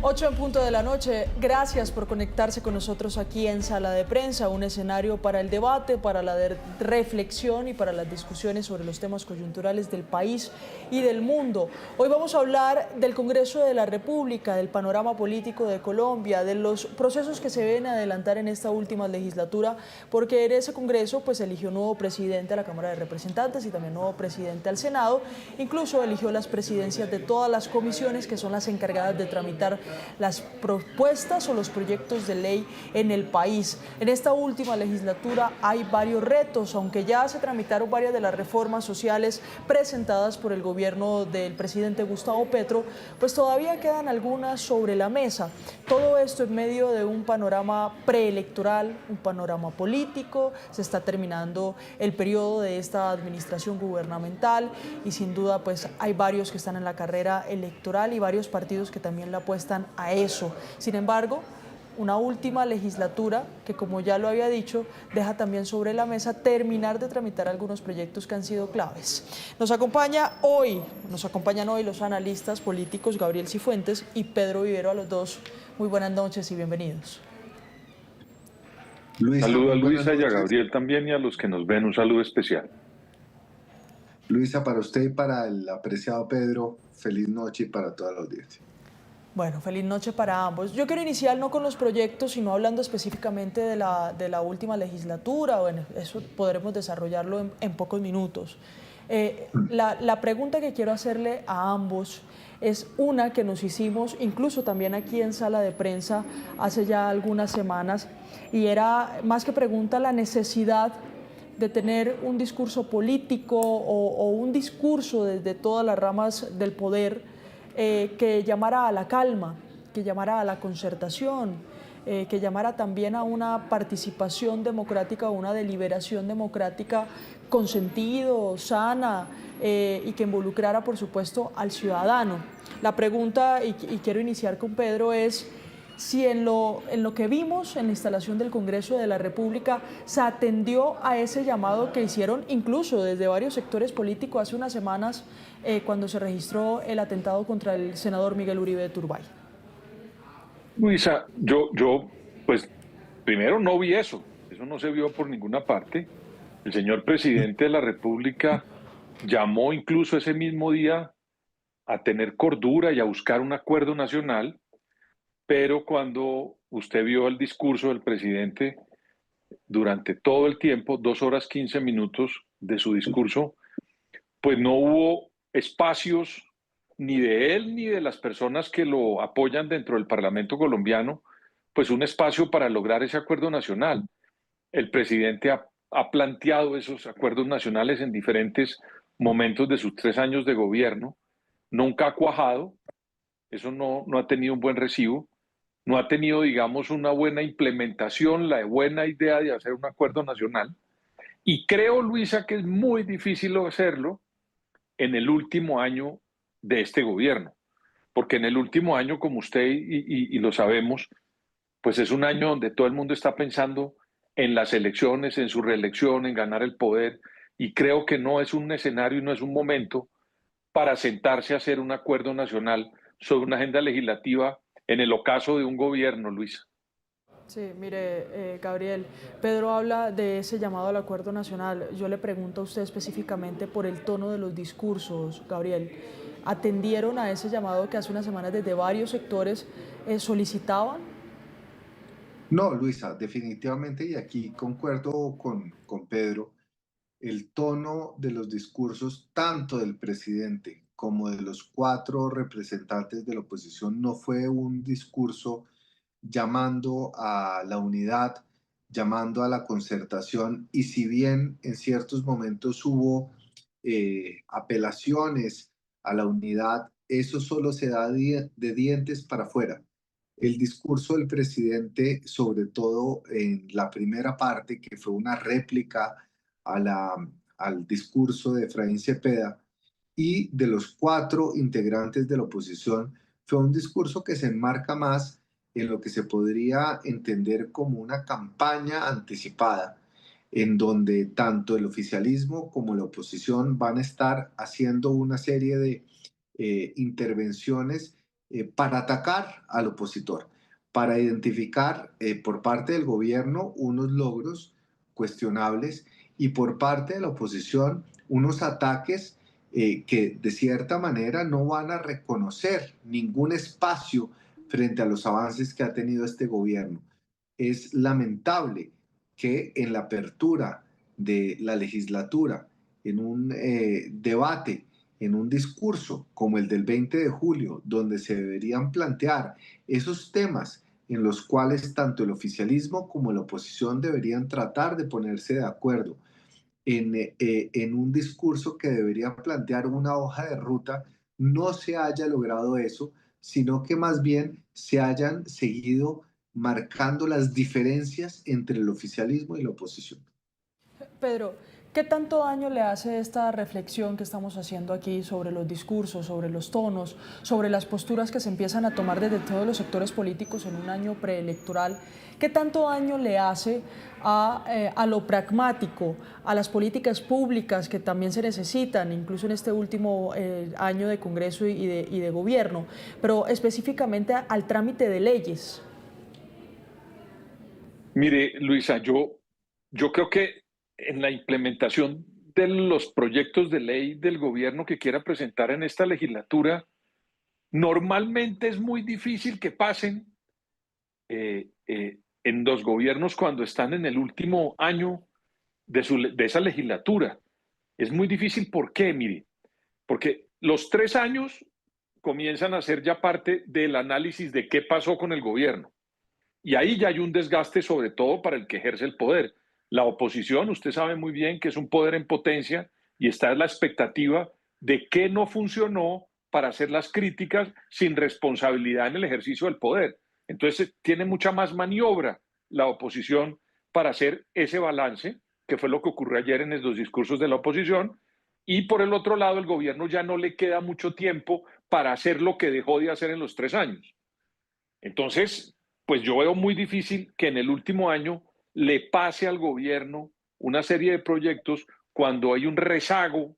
8 en punto de la noche. Gracias por conectarse con nosotros aquí en Sala de Prensa, un escenario para el debate, para la reflexión y para las discusiones sobre los temas coyunturales del país y del mundo. Hoy vamos a hablar del Congreso de la República, del panorama político de Colombia, de los procesos que se ven adelantar en esta última legislatura, porque en ese Congreso pues eligió nuevo presidente a la Cámara de Representantes y también nuevo presidente al Senado. Incluso eligió las presidencias de todas las comisiones que son las encargadas de tramitar las propuestas o los proyectos de ley en el país. En esta última legislatura hay varios retos, aunque ya se tramitaron varias de las reformas sociales presentadas por el gobierno del presidente Gustavo Petro, pues todavía quedan algunas sobre la mesa. Todo esto en medio de un panorama preelectoral, un panorama político. Se está terminando el periodo de esta administración gubernamental y sin duda pues hay varios que están en la carrera electoral y varios partidos que también le apuestan a eso. Sin embargo, una última legislatura que, como ya lo había dicho, deja también sobre la mesa terminar de tramitar algunos proyectos que han sido claves. Nos acompañan hoy los analistas políticos Gabriel Cifuentes y Pedro Vivero, a los dos. Muy buenas noches y bienvenidos. Luisa, Saludo a muy buenas Luisa y a noches. Gabriel también, y a los que nos ven un saludo especial. Luisa, para usted y para el apreciado Pedro, feliz noche y para toda la audiencia. Bueno, feliz noche para ambos. Yo quiero iniciar no con los proyectos, sino hablando específicamente de la última legislatura. Bueno, eso podremos desarrollarlo en pocos minutos. La pregunta que quiero hacerle a ambos es una que nos hicimos incluso también aquí en Sala de Prensa hace ya algunas semanas, y era más que pregunta la necesidad de tener un discurso político o un discurso desde todas las ramas del poder que llamara a la calma, que llamara a la concertación, que llamara también a una participación democrática, a una deliberación democrática con sentido, sana, y que involucrara, por supuesto, al ciudadano. La pregunta, y quiero iniciar con Pedro, es si en lo que vimos en la instalación del Congreso de la República se atendió a ese llamado que hicieron incluso desde varios sectores políticos hace unas semanas cuando se registró el atentado contra el senador Miguel Uribe de Turbay. Luisa, pues primero no vi eso no se vio por ninguna parte. El señor presidente de la República llamó incluso ese mismo día a tener cordura y a buscar un acuerdo nacional, pero cuando usted vio el discurso del presidente durante todo el tiempo, 2 horas 15 minutos de su discurso, pues no hubo espacios ni de él ni de las personas que lo apoyan dentro del Parlamento colombiano, pues un espacio para lograr ese acuerdo nacional. El presidente ha planteado esos acuerdos nacionales en diferentes momentos de sus 3 años de gobierno, nunca ha cuajado, eso no ha tenido un buen recibo, no ha tenido, digamos, una buena implementación, la buena idea de hacer un acuerdo nacional. Y creo, Luisa, que es muy difícil hacerlo en el último año de este gobierno, porque en el último año, como usted y lo sabemos, pues es un año donde todo el mundo está pensando en las elecciones, en su reelección, en ganar el poder, y creo que no es un escenario y no es un momento para sentarse a hacer un acuerdo nacional sobre una agenda legislativa en el ocaso de un gobierno, Luisa. Sí, mire, Gabriel, Pedro habla de ese llamado al acuerdo nacional. Yo le pregunto a usted específicamente por el tono de los discursos, Gabriel. ¿Atendieron a ese llamado que hace unas semanas desde varios sectores solicitaban? No, Luisa, definitivamente, y aquí concuerdo con Pedro, el tono de los discursos tanto del presidente como de los 4 representantes de la oposición no fue un discurso llamando a la unidad, llamando a la concertación, y si bien en ciertos momentos hubo apelaciones a la unidad, eso solo se da de dientes para afuera. El discurso del presidente, sobre todo en la primera parte, que fue una réplica a al discurso de Efraín Cepeda y de los 4 integrantes de la oposición, fue un discurso que se enmarca más en lo que se podría entender como una campaña anticipada, en donde tanto el oficialismo como la oposición van a estar haciendo una serie de intervenciones para atacar al opositor, para identificar por parte del gobierno unos logros cuestionables y por parte de la oposición unos ataques que de cierta manera no van a reconocer ningún espacio frente a los avances que ha tenido este gobierno. Es lamentable que en la apertura de la legislatura, en un debate, en un discurso como el del 20 de julio, donde se deberían plantear esos temas en los cuales tanto el oficialismo como la oposición deberían tratar de ponerse de acuerdo en un discurso que debería plantear una hoja de ruta, no se haya logrado eso, sino que más bien se hayan seguido marcando las diferencias entre el oficialismo y la oposición. Pedro, ¿qué tanto daño le hace esta reflexión que estamos haciendo aquí sobre los discursos, sobre los tonos, sobre las posturas que se empiezan a tomar desde todos los sectores políticos en un año preelectoral? ¿Qué tanto daño le hace a lo pragmático, a las políticas públicas que también se necesitan, incluso en este último año de Congreso y de gobierno, pero específicamente al trámite de leyes? Mire, Luisa, yo creo que en la implementación de los proyectos de ley del gobierno que quiera presentar en esta legislatura, normalmente es muy difícil que pasen en los gobiernos cuando están en el último año de esa legislatura. Es muy difícil, ¿por qué? Mire, porque los 3 años comienzan a ser ya parte del análisis de qué pasó con el gobierno. Y ahí ya hay un desgaste, sobre todo para el que ejerce el poder. La oposición, usted sabe muy bien que es un poder en potencia y está en la expectativa de qué no funcionó para hacer las críticas sin responsabilidad en el ejercicio del poder. Entonces, tiene mucha más maniobra la oposición para hacer ese balance, que fue lo que ocurrió ayer en los discursos de la oposición. Y por el otro lado, el gobierno ya no le queda mucho tiempo para hacer lo que dejó de hacer en los 3 años. Entonces, pues yo veo muy difícil que en el último año le pase al gobierno una serie de proyectos cuando hay un rezago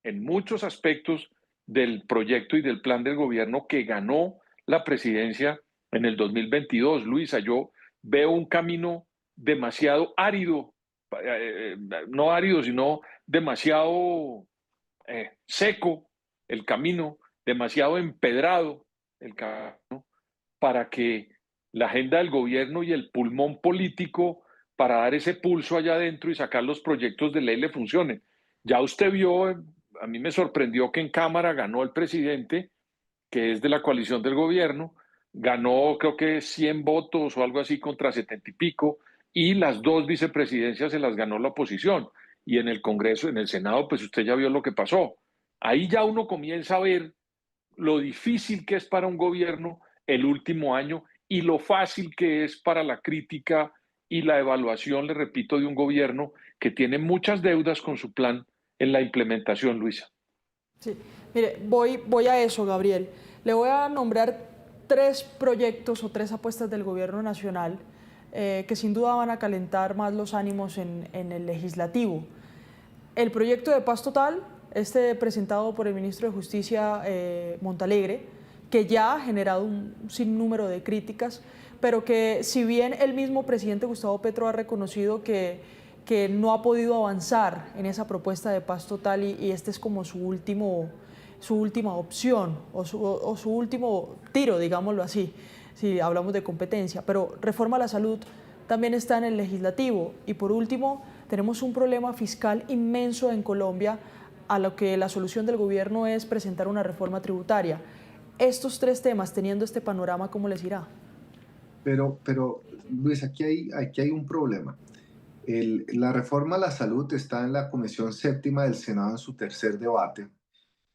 en muchos aspectos del proyecto y del plan del gobierno que ganó la presidencia en el 2022. Luisa, yo veo un camino demasiado árido, no árido, sino demasiado seco el camino, demasiado empedrado el camino para que la agenda del gobierno y el pulmón político para dar ese pulso allá adentro y sacar los proyectos de ley le funcionen. Ya usted vio, a mí me sorprendió que en Cámara ganó el presidente, que es de la coalición del gobierno, ganó creo que 100 votos o algo así contra 70 y pico, y las dos vicepresidencias se las ganó la oposición. Y en el Congreso, en el Senado, pues usted ya vio lo que pasó. Ahí ya uno comienza a ver lo difícil que es para un gobierno el último año y lo fácil que es para la crítica y la evaluación, le repito, de un gobierno que tiene muchas deudas con su plan en la implementación, Luisa. Sí, mire, voy a eso, Gabriel. Le voy a nombrar tres proyectos o tres apuestas del gobierno nacional que sin duda van a calentar más los ánimos en el legislativo. El proyecto de paz total, este presentado por el ministro de Justicia Montalegre, que ya ha generado un sinnúmero de críticas, pero que si bien el mismo presidente Gustavo Petro ha reconocido que no ha podido avanzar en esa propuesta de paz total y este es como su última opción o su último tiro, digámoslo así, si hablamos de competencia. Pero reforma a la salud también está en el legislativo. Y por último, tenemos un problema fiscal inmenso en Colombia, a lo que la solución del gobierno es presentar una reforma tributaria. Estos tres temas, teniendo este panorama, ¿cómo les irá? Pero Luis, aquí hay un problema. La reforma a la salud está en la Comisión Séptima del Senado en su tercer debate,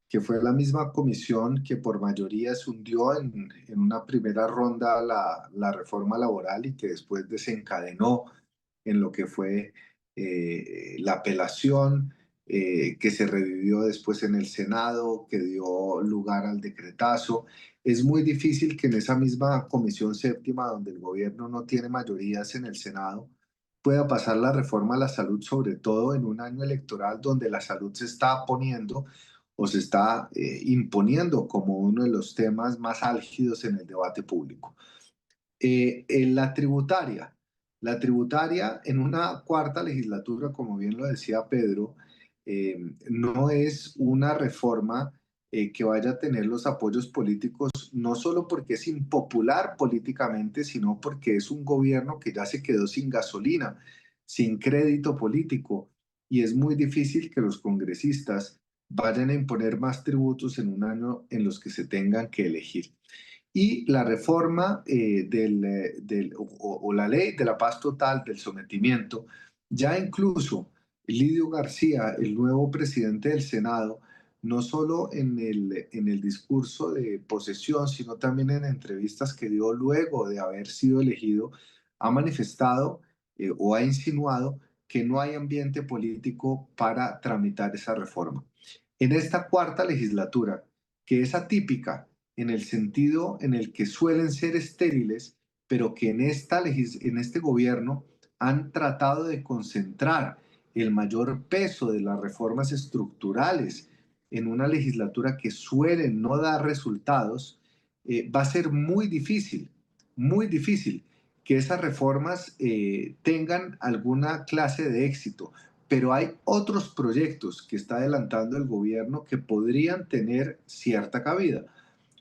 que fue la misma comisión que por mayoría se hundió en una primera ronda la reforma laboral y que después desencadenó en lo que fue la apelación, que se revivió después en el Senado, que dio lugar al decretazo. Es muy difícil que en esa misma comisión séptima, donde el gobierno no tiene mayorías en el Senado, pueda pasar la reforma a la salud, sobre todo en un año electoral donde la salud se está poniendo o se está imponiendo como uno de los temas más álgidos en el debate público. En la tributaria en una cuarta legislatura, como bien lo decía Pedro, no es una reforma que vaya a tener los apoyos políticos, no solo porque es impopular políticamente, sino porque es un gobierno que ya se quedó sin gasolina, sin crédito político, y es muy difícil que los congresistas vayan a imponer más tributos en un año en los que se tengan que elegir. Y la reforma o la ley de la paz total del sometimiento, ya incluso Lidio García, el nuevo presidente del Senado, no solo en el discurso de posesión, sino también en entrevistas que dio luego de haber sido elegido, ha manifestado o ha insinuado que no hay ambiente político para tramitar esa reforma. En esta cuarta legislatura, que es atípica, en el sentido en el que suelen ser estériles, pero que en este gobierno han tratado de concentrar el mayor peso de las reformas estructurales en una legislatura que suele no dar resultados, va a ser muy difícil que esas reformas tengan alguna clase de éxito. Pero hay otros proyectos que está adelantando el gobierno que podrían tener cierta cabida,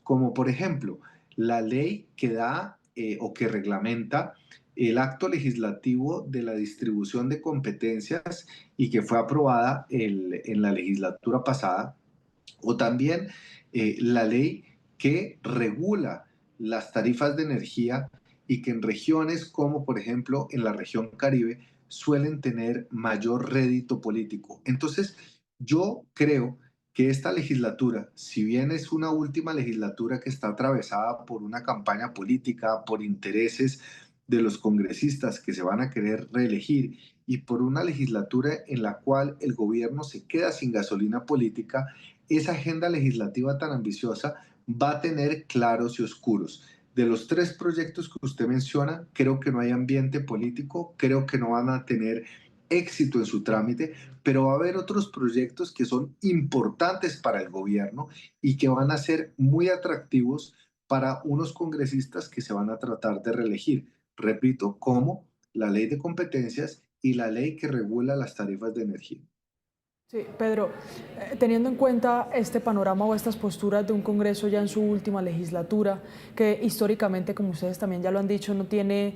como por ejemplo la ley que da o que reglamenta el acto legislativo de la distribución de competencias y que fue aprobada en la legislatura pasada, o también la ley que regula las tarifas de energía y que en regiones como por ejemplo en la región Caribe suelen tener mayor rédito político. Entonces, yo creo que esta legislatura, si bien es una última legislatura que está atravesada por una campaña política, por intereses de los congresistas que se van a querer reelegir y por una legislatura en la cual el gobierno se queda sin gasolina política, esa agenda legislativa tan ambiciosa va a tener claros y oscuros. De los tres proyectos que usted menciona, creo que no hay ambiente político, creo que no van a tener éxito en su trámite, pero va a haber otros proyectos que son importantes para el gobierno y que van a ser muy atractivos para unos congresistas que se van a tratar de reelegir. Repito, como la ley de competencias y la ley que regula las tarifas de energía. Sí, Pedro, teniendo en cuenta este panorama o estas posturas de un Congreso ya en su última legislatura, que históricamente, como ustedes también ya lo han dicho, no tiene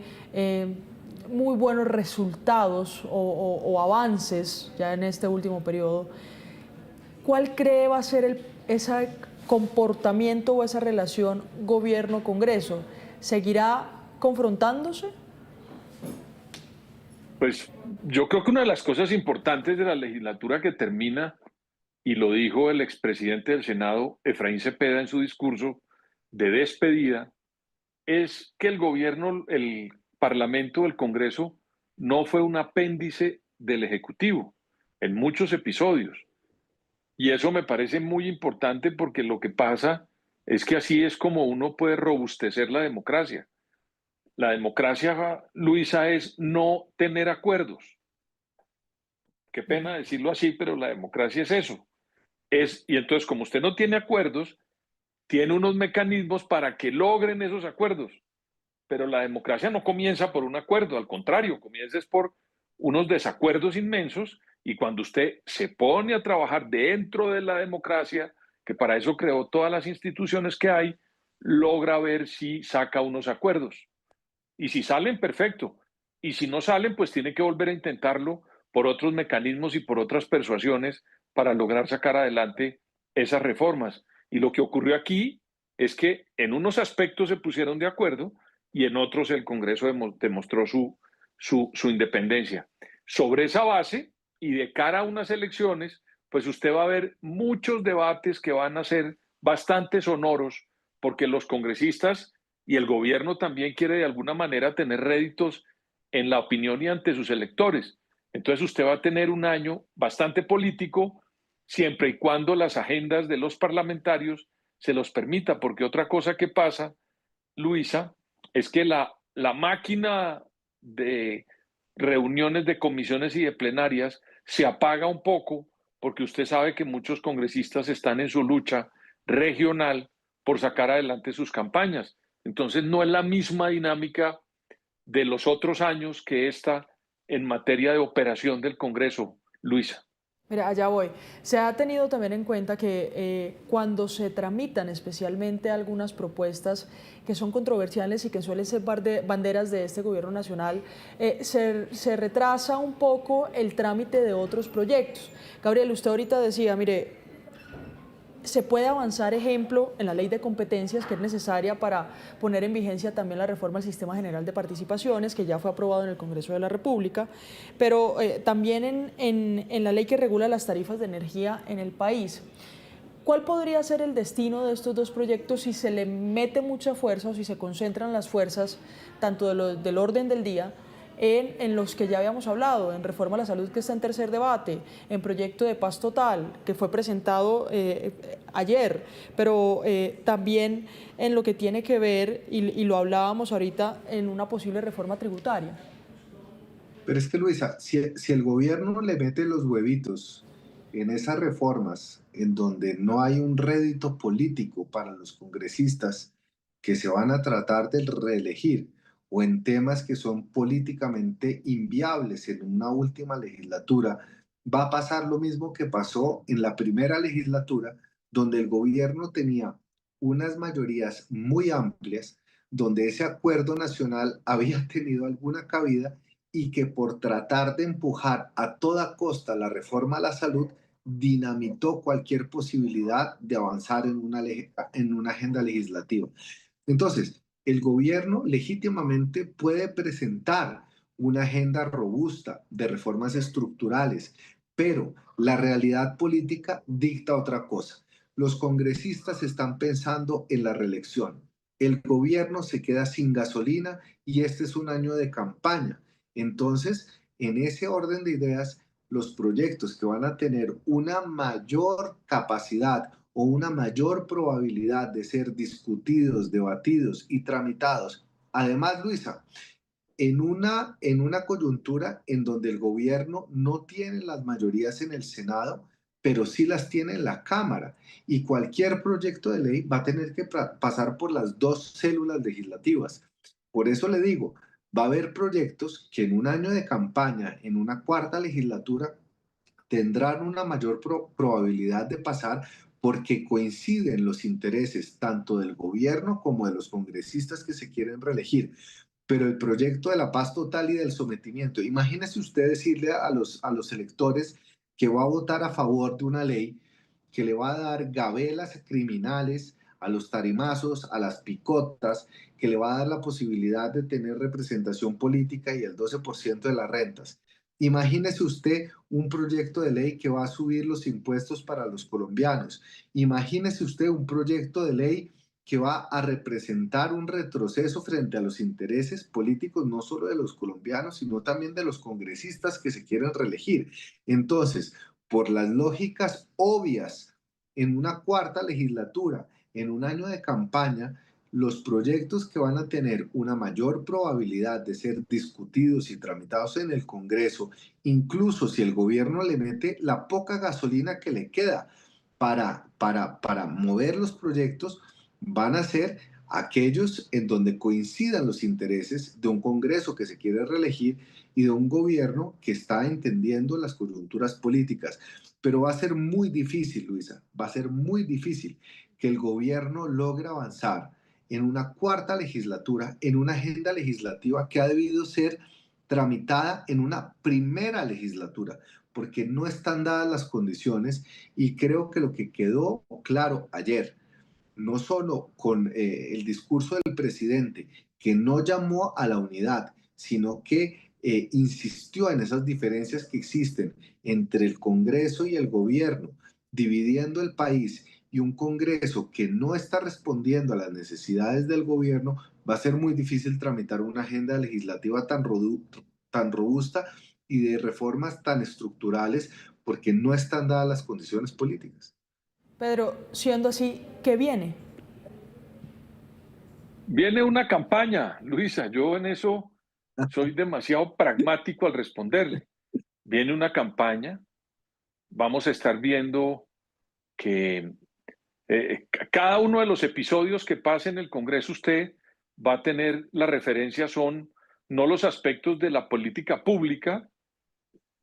muy buenos resultados o avances ya en este último periodo, ¿cuál cree va a ser ese comportamiento o esa relación gobierno-Congreso? ¿Seguirá confrontándose? Pues yo creo que una de las cosas importantes de la legislatura que termina, y lo dijo el expresidente del Senado, Efraín Cepeda, en su discurso de despedida, es que el gobierno, el Parlamento, el Congreso, no fue un apéndice del Ejecutivo en muchos episodios. Y eso me parece muy importante porque lo que pasa es que así es como uno puede robustecer la democracia. La democracia, Luisa, es no tener acuerdos. Qué pena decirlo así, pero la democracia es eso. Y entonces, como usted no tiene acuerdos, tiene unos mecanismos para que logren esos acuerdos. Pero la democracia no comienza por un acuerdo, al contrario, comienza por unos desacuerdos inmensos, y cuando usted se pone a trabajar dentro de la democracia, que para eso creó todas las instituciones que hay, logra ver si saca unos acuerdos. Y si salen, perfecto. Y si no salen, pues tiene que volver a intentarlo por otros mecanismos y por otras persuasiones para lograr sacar adelante esas reformas. Y lo que ocurrió aquí es que en unos aspectos se pusieron de acuerdo y en otros el Congreso demostró su independencia. Sobre esa base y de cara a unas elecciones, pues usted va a ver muchos debates que van a ser bastante sonoros, porque los congresistas y el gobierno también quiere de alguna manera tener réditos en la opinión y ante sus electores. Entonces usted va a tener un año bastante político siempre y cuando las agendas de los parlamentarios se los permita, porque otra cosa que pasa, Luisa, es que la máquina de reuniones de comisiones y de plenarias se apaga un poco porque usted sabe que muchos congresistas están en su lucha regional por sacar adelante sus campañas. Entonces no es la misma dinámica de los otros años que esta en materia de operación del Congreso, Luisa. Mira, allá voy. Se ha tenido también en cuenta que cuando se tramitan especialmente algunas propuestas que son controversiales y que suelen ser banderas de este gobierno nacional, se retrasa un poco el trámite de otros proyectos. Gabriel, usted ahorita decía, mire, se puede avanzar, ejemplo, en la ley de competencias, que es necesaria para poner en vigencia también la reforma al Sistema General de Participaciones, que ya fue aprobado en el Congreso de la República, pero también en la ley que regula las tarifas de energía en el país. ¿Cuál podría ser el destino de estos dos proyectos si se le mete mucha fuerza o si se concentran las fuerzas, tanto del orden del día, en los que ya habíamos hablado, en reforma a la salud, que está en tercer debate, en proyecto de paz total, que fue presentado ayer, pero también en lo que tiene que ver, y lo hablábamos ahorita, en una posible reforma tributaria? Pero es que, Luisa, si el gobierno le mete los huevitos en esas reformas en donde no hay un rédito político para los congresistas que se van a tratar de reelegir, o en temas que son políticamente inviables en una última legislatura, va a pasar lo mismo que pasó en la primera legislatura, donde el gobierno tenía unas mayorías muy amplias, donde ese acuerdo nacional había tenido alguna cabida y que por tratar de empujar a toda costa la reforma a la salud, dinamitó cualquier posibilidad de avanzar en una agenda legislativa. Entonces, el gobierno legítimamente puede presentar una agenda robusta de reformas estructurales, pero la realidad política dicta otra cosa. Los congresistas están pensando en la reelección. El gobierno se queda sin gasolina y este es un año de campaña. Entonces, en ese orden de ideas, los proyectos que van a tener una mayor capacidad o una mayor probabilidad de ser discutidos, debatidos y tramitados. Además, Luisa, en una coyuntura en donde el gobierno no tiene las mayorías en el Senado, pero sí las tiene en la Cámara. Y cualquier proyecto de ley va a tener que pasar por las dos células legislativas. Por eso le digo, va a haber proyectos que en un año de campaña, en una cuarta legislatura, tendrán una mayor probabilidad de pasar porque coinciden los intereses tanto del gobierno como de los congresistas que se quieren reelegir. Pero el proyecto de la paz total y del sometimiento, imagínese usted decirle a los electores que va a votar a favor de una ley que le va a dar gabelas criminales a los tarimazos, a las picotas, que le va a dar la posibilidad de tener representación política y el 12% de las rentas. Imagínese usted un proyecto de ley que va a subir los impuestos para los colombianos. Imagínese usted un proyecto de ley que va a representar un retroceso frente a los intereses políticos, no solo de los colombianos, sino también de los congresistas que se quieren reelegir. Entonces, por las lógicas obvias, en una cuarta legislatura, en un año de campaña, los proyectos que van a tener una mayor probabilidad de ser discutidos y tramitados en el Congreso, incluso si el gobierno le mete la poca gasolina que le queda para mover los proyectos, van a ser aquellos en donde coincidan los intereses de un Congreso que se quiere reelegir y de un gobierno que está entendiendo las coyunturas políticas. Pero va a ser muy difícil, Luisa, va a ser muy difícil que el gobierno logre avanzar en una cuarta legislatura, en una agenda legislativa que ha debido ser tramitada en una primera legislatura, porque no están dadas las condiciones y creo que lo que quedó claro ayer, no solo con el discurso del presidente, que no llamó a la unidad, sino que insistió en esas diferencias que existen entre el Congreso y el gobierno, dividiendo el país, y un Congreso que no está respondiendo a las necesidades del gobierno, va a ser muy difícil tramitar una agenda legislativa tan robusta y de reformas tan estructurales porque no están dadas las condiciones políticas. Pedro, siendo así, ¿qué viene? Viene una campaña, Luisa, yo en eso soy demasiado pragmático al responderle. Viene una campaña, vamos a estar viendo que cada uno de los episodios que pase en el Congreso, usted va a tener la referencia, son no los aspectos de la política pública,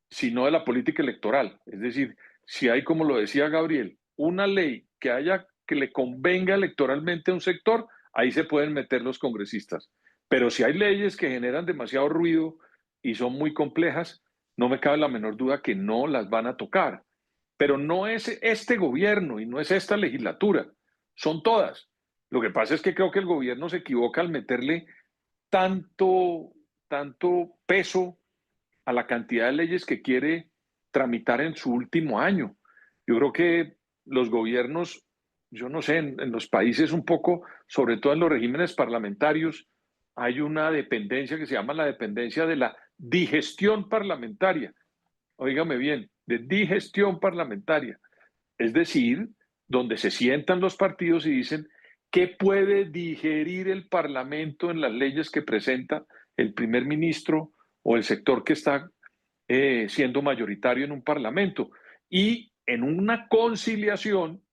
sino de la política electoral. Es decir, si hay, como lo decía Gabriel, una ley que le convenga electoralmente a un sector, ahí se pueden meter los congresistas. Pero si hay leyes que generan demasiado ruido y son muy complejas, no me cabe la menor duda que no las van a tocar. Pero no es este gobierno y no es esta legislatura, son todas. Lo que pasa es que creo que el gobierno se equivoca al meterle tanto peso a la cantidad de leyes que quiere tramitar en su último año. Yo creo que los gobiernos, yo no sé, en los países un poco, sobre todo en los regímenes parlamentarios, hay una dependencia que se llama la dependencia de la digestión parlamentaria. Óigame bien, de digestión parlamentaria. Es decir, donde se sientan los partidos y dicen qué puede digerir el Parlamento en las leyes que presenta el primer ministro o el sector que está siendo mayoritario en un Parlamento. Y en una conciliación,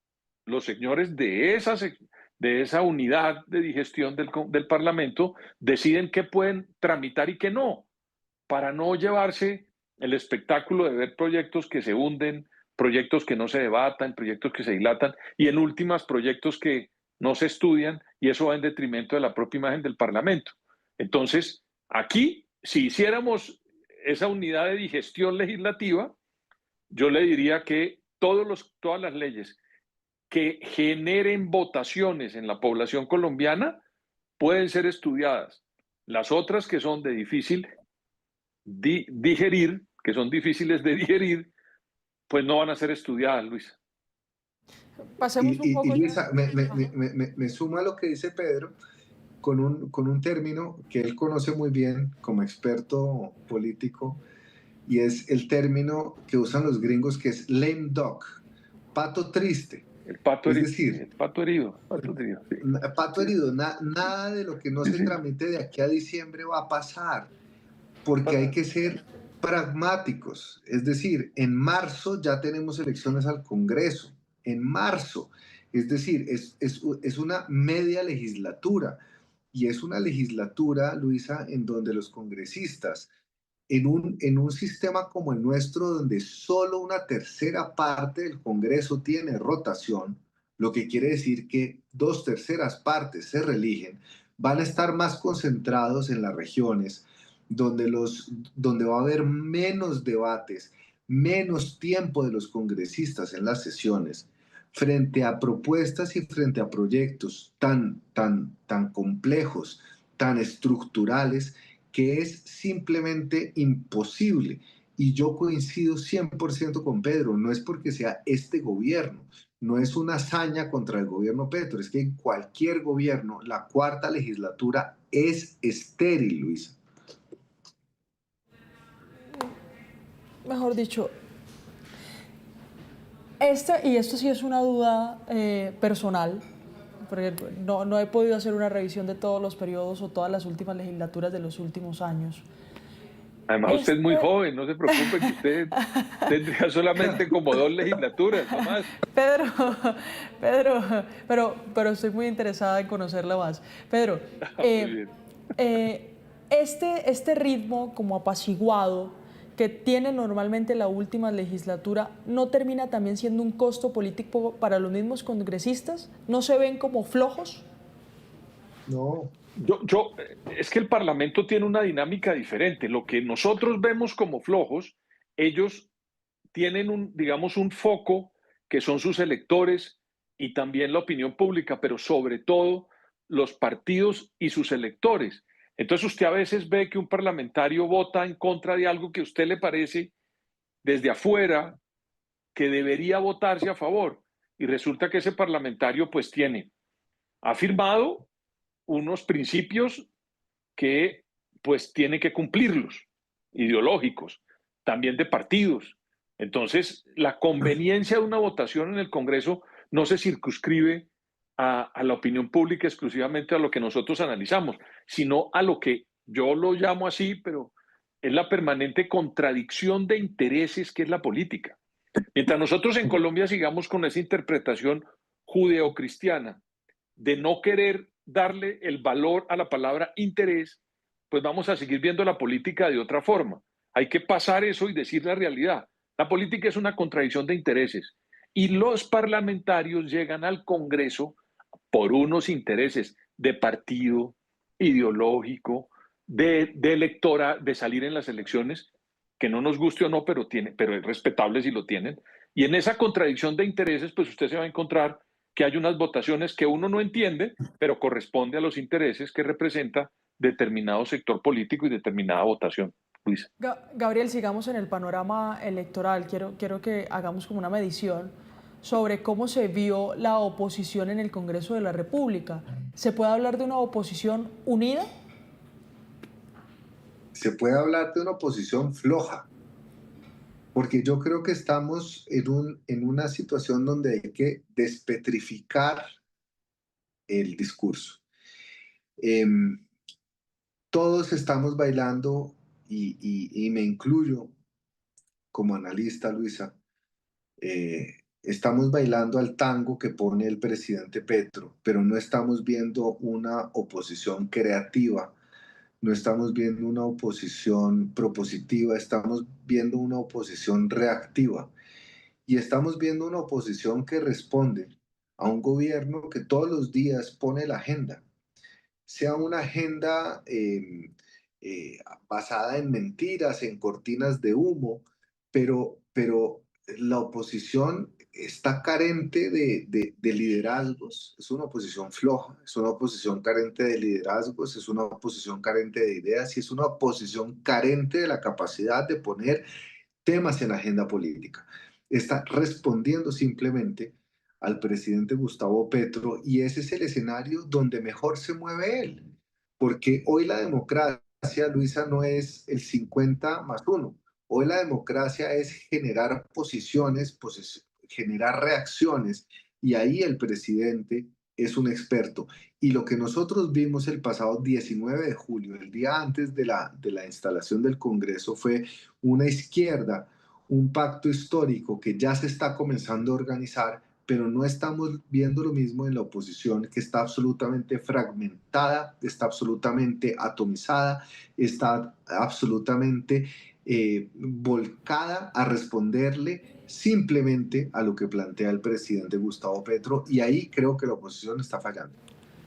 los señores de esa unidad de digestión del Parlamento deciden qué pueden tramitar y qué no, para no llevarse el espectáculo de ver proyectos que se hunden, proyectos que no se debatan, proyectos que se dilatan y en últimas proyectos que no se estudian y eso va en detrimento de la propia imagen del Parlamento. Entonces, aquí, si hiciéramos esa unidad de digestión legislativa, yo le diría que todas las leyes que generen votaciones en la población colombiana pueden ser estudiadas. Las otras que son de difícil digerir, que son difíciles de digerir, pues no van a ser estudiadas, Luisa. Pasemos un poco Luisa, me suma lo que dice Pedro con un término que él conoce muy bien como experto político, y es el término que usan los gringos, que es lame duck, pato triste. El pato herido. Es decir, el pato herido. Sí. Pato herido, nada de lo que no se tramite de aquí a diciembre va a pasar, porque hay que ser pragmáticos. Es decir, en marzo ya tenemos elecciones al Congreso, en marzo. Es decir, es una media legislatura, y es una legislatura, Luisa, en donde los congresistas, en un sistema como el nuestro, donde solo una tercera parte del Congreso tiene rotación, lo que quiere decir que 2/3 partes se reeligen, van a estar más concentrados en las regiones, donde va a haber menos debates, menos tiempo de los congresistas en las sesiones, frente a propuestas y frente a proyectos tan complejos, tan estructurales, que es simplemente imposible. Y yo coincido 100% con Pedro, no es porque sea este gobierno, no es una hazaña contra el gobierno Petro, es que en cualquier gobierno la cuarta legislatura es estéril, Luisa. Mejor dicho, y esto sí es una duda personal, porque no he podido hacer una revisión de todos los periodos o todas las últimas legislaturas de los últimos años. Además, usted es muy joven, no se preocupe, que usted tendría solamente como 2 legislaturas, no más. Pero estoy muy interesada en conocerla más. Pedro, este ritmo como apaciguado que tiene normalmente la última legislatura, ¿no termina también siendo un costo político para los mismos congresistas? ¿No se ven como flojos? No. Es que el Parlamento tiene una dinámica diferente. Lo que nosotros vemos como flojos, ellos tienen digamos, un foco que son sus electores y también la opinión pública, pero sobre todo los partidos y sus electores. Entonces usted a veces ve que un parlamentario vota en contra de algo que a usted le parece desde afuera que debería votarse a favor, y resulta que ese parlamentario pues ha firmado unos principios que pues tiene que cumplirlos, ideológicos, también de partidos. Entonces, la conveniencia de una votación en el Congreso no se circunscribe a la opinión pública exclusivamente a lo que nosotros analizamos, sino a lo que yo lo llamo así, pero es la permanente contradicción de intereses que es la política. Mientras nosotros en Colombia sigamos con esa interpretación judeocristiana de no querer darle el valor a la palabra interés, pues vamos a seguir viendo la política de otra forma. Hay que pasar eso y decir la realidad. La política es una contradicción de intereses y los parlamentarios llegan al Congreso por unos intereses de partido, ideológico, de electora, de salir en las elecciones, que no nos guste o no, pero es respetable si lo tienen. Y en esa contradicción de intereses, pues usted se va a encontrar que hay unas votaciones que uno no entiende, pero corresponde a los intereses que representa determinado sector político y determinada votación. Luisa. Gabriel, sigamos en el panorama electoral. Quiero que hagamos como una medición sobre cómo se vio la oposición en el Congreso de la República. ¿Se puede hablar de una oposición unida? Se puede hablar de una oposición floja, porque yo creo que estamos en una situación donde hay que despetrificar el discurso. Todos estamos bailando, y me incluyo como analista, Luisa, estamos bailando al tango que pone el presidente Petro, pero no estamos viendo una oposición creativa, no estamos viendo una oposición propositiva, estamos viendo una oposición reactiva y estamos viendo una oposición que responde a un gobierno que todos los días pone la agenda, sea una agenda eh, basada en mentiras, en cortinas de humo, pero la oposición está carente de liderazgos, es una oposición floja, es una oposición carente de liderazgos, es una oposición carente de ideas y es una oposición carente de la capacidad de poner temas en la agenda política. Está respondiendo simplemente al presidente Gustavo Petro y ese es el escenario donde mejor se mueve él, porque hoy la democracia, Luisa, no es el 50+1. Hoy la democracia es generar posiciones, generar reacciones y ahí el presidente es un experto. Y lo que nosotros vimos el pasado 19 de julio, el día antes de la instalación del Congreso, fue una izquierda, un pacto histórico que ya se está comenzando a organizar, pero no estamos viendo lo mismo en la oposición, que está absolutamente fragmentada, está absolutamente atomizada, está absolutamente volcada a responderle simplemente a lo que plantea el presidente Gustavo Petro, y ahí creo que la oposición está fallando.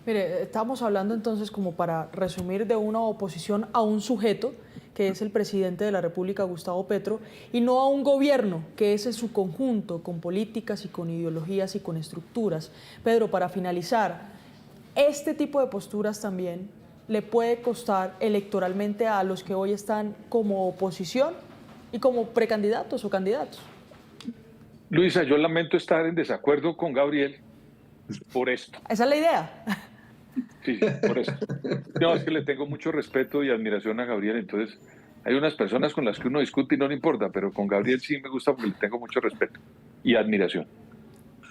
Mire, estamos hablando entonces, como para resumir, de una oposición a un sujeto, que es el presidente de la República, Gustavo Petro, y no a un gobierno, que es en su conjunto, con políticas y con ideologías y con estructuras. Pedro, para finalizar, este tipo de posturas también le puede costar electoralmente a los que hoy están como oposición y como precandidatos o candidatos. Luisa, yo lamento estar en desacuerdo con Gabriel por esto. Esa es la idea. Sí, por eso. No, es que le tengo mucho respeto y admiración a Gabriel, entonces hay unas personas con las que uno discute y no le importa, pero con Gabriel sí me gusta porque le tengo mucho respeto y admiración.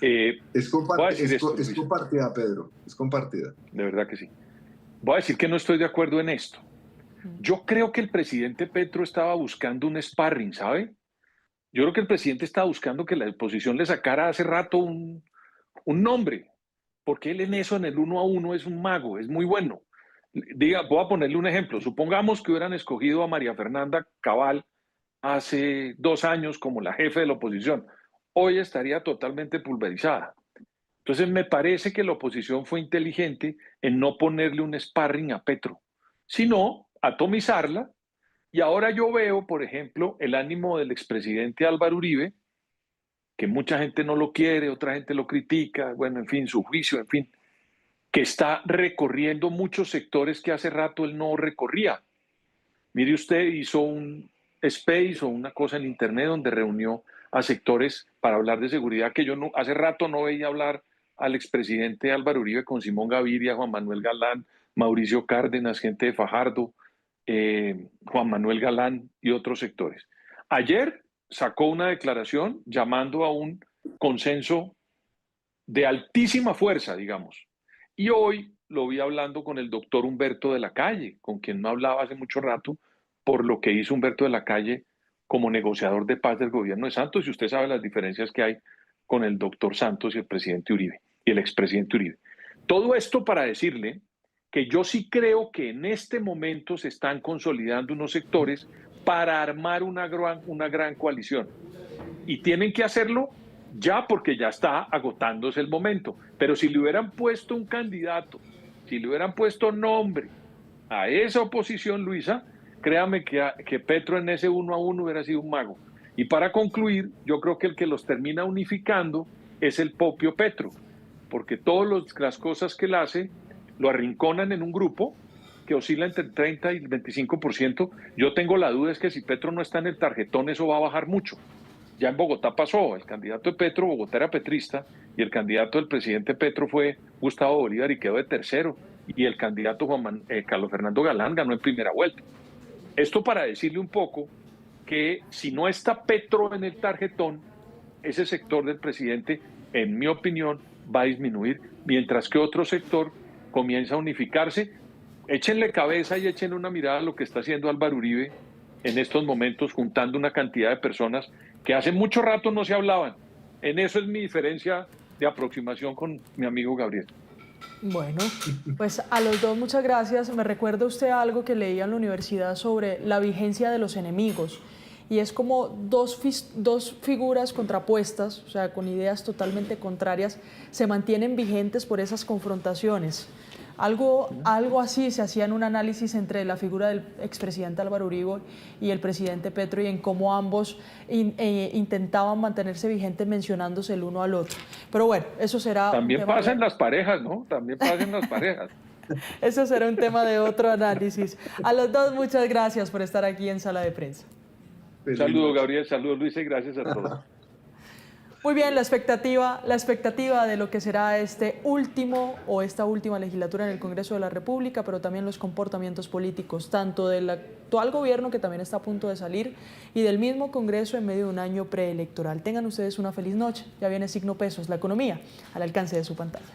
Es compartida, Pedro, es compartida. De verdad que sí. Voy a decir que no estoy de acuerdo en esto. Yo creo que el presidente Petro estaba buscando un sparring, ¿sabe? Yo creo que el presidente estaba buscando que la oposición le sacara hace rato un nombre, porque él en eso, en el 1 a 1, es un mago, es muy bueno. Voy a ponerle un ejemplo. Supongamos que hubieran escogido a María Fernanda Cabal hace 2 años como la jefe de la oposición. Hoy estaría totalmente pulverizada. Entonces me parece que la oposición fue inteligente en no ponerle un sparring a Petro, sino atomizarla. Y ahora yo veo, por ejemplo, el ánimo del expresidente Álvaro Uribe, que mucha gente no lo quiere, otra gente lo critica, bueno, en fin, su juicio, en fin, que está recorriendo muchos sectores que hace rato él no recorría. Mire usted, hizo un space o una cosa en internet donde reunió a sectores para hablar de seguridad que yo no, hace rato no veía hablar al expresidente Álvaro Uribe con Simón Gaviria, Juan Manuel Galán, Mauricio Cárdenas, gente de Fajardo, Juan Manuel Galán y otros sectores. Ayer sacó una declaración llamando a un consenso de altísima fuerza, digamos. Y hoy lo vi hablando con el doctor Humberto de la Calle, con quien no hablaba hace mucho rato, por lo que hizo Humberto de la Calle como negociador de paz del gobierno de Santos, y usted sabe las diferencias que hay con el doctor Santos y el presidente Uribe, y el expresidente Uribe. Todo esto para decirle que yo sí creo que en este momento se están consolidando unos sectores para armar una gran coalición. Y tienen que hacerlo ya porque ya está agotándose el momento. Pero si le hubieran puesto un candidato, si le hubieran puesto nombre a esa oposición, Luisa, créame que Petro en ese 1 a 1 hubiera sido un mago. Y para concluir, yo creo que el que los termina unificando es el propio Petro, porque todas las cosas que él hace lo arrinconan en un grupo que oscila entre el 30 y el 25%. Yo tengo la duda es que si Petro no está en el tarjetón, eso va a bajar mucho. Ya en Bogotá pasó, el candidato de Petro, Bogotá era petrista, y el candidato del presidente Petro fue Gustavo Bolívar y quedó de tercero, y el candidato Carlos Fernando Galán ganó en primera vuelta. Esto para decirle un poco que si no está Petro en el tarjetón, ese sector del presidente, en mi opinión, va a disminuir, mientras que otro sector comienza a unificarse. Échenle cabeza y échenle una mirada a lo que está haciendo Álvaro Uribe en estos momentos, juntando una cantidad de personas que hace mucho rato no se hablaban. En eso es mi diferencia de aproximación con mi amigo Gabriel. Bueno, pues a los dos muchas gracias. Me recuerda usted algo que leía en la universidad sobre la vigencia de los enemigos. Y es como dos figuras contrapuestas, o sea, con ideas totalmente contrarias, se mantienen vigentes por esas confrontaciones. Algo así se hacía en un análisis entre la figura del expresidente Álvaro Uribe y el presidente Petro, y en cómo ambos intentaban mantenerse vigentes mencionándose el uno al otro. Pero bueno, eso será... También pasa en las parejas, ¿no? También pasa en las parejas. Eso será un tema de otro análisis. A los dos muchas gracias por estar aquí en Sala de Prensa. Saludos, Gabriel, saludos, Luis, y gracias a todos. Muy bien, la expectativa de lo que será esta última legislatura en el Congreso de la República, pero también los comportamientos políticos, tanto del actual gobierno, que también está a punto de salir, y del mismo Congreso en medio de un año preelectoral. Tengan ustedes una feliz noche. Ya viene Signo Pesos, la economía, al alcance de su pantalla.